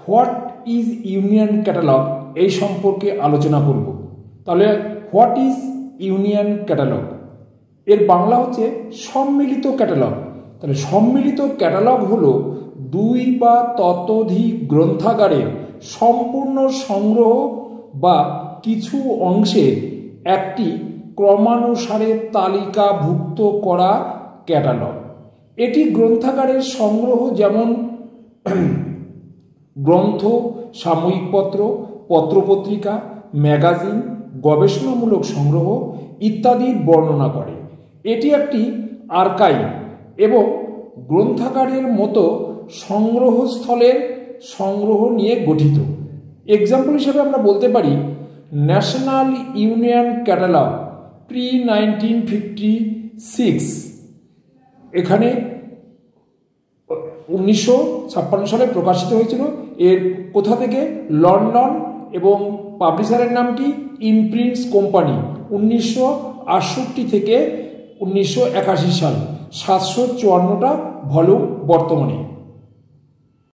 What is union catalogue এই সম্পর্কে আলোচনা করব। তাহলে হোয়াট ইজ ইউনিয়ন ক্যাটালগ, এর বাংলা হচ্ছে সম্মিলিত ক্যাটালগ। তাহলে সম্মিলিত ক্যাটালগ হলো দুই বা ততোধিক গ্রন্থাগারের সম্পূর্ণ সংগ্রহ বা কিছু অংশের একটি ক্রমানুসারে তালিকাভুক্ত করা ক্যাটালগ। এটি গ্রন্থাগারের সংগ্রহ, যেমন গ্রন্থ, সাময়িকপত্র, পত্রপত্রিকা, ম্যাগাজিন, গবেষণামূলক সংগ্রহ ইত্যাদির বর্ণনা করে। এটি একটি আর্কাইভ এবং গ্রন্থাগারের মতো সংগ্রহস্থলের সংগ্রহ নিয়ে গঠিত। এক্সাম্পল হিসেবে আমরা বলতে পারি ন্যাশনাল ইউনিয়ন ক্যাটালগ প্রি 1956, এখানে 1956 সালে প্রকাশিত হয়েছিল। এর কোথা থেকে? লন্ডন, এবং পাবলিশারের নাম কি? ইমপ্রিন্টস কোম্পানি। 1968 থেকে 1981 সাল, 754টা ভলিউম বর্তমানে।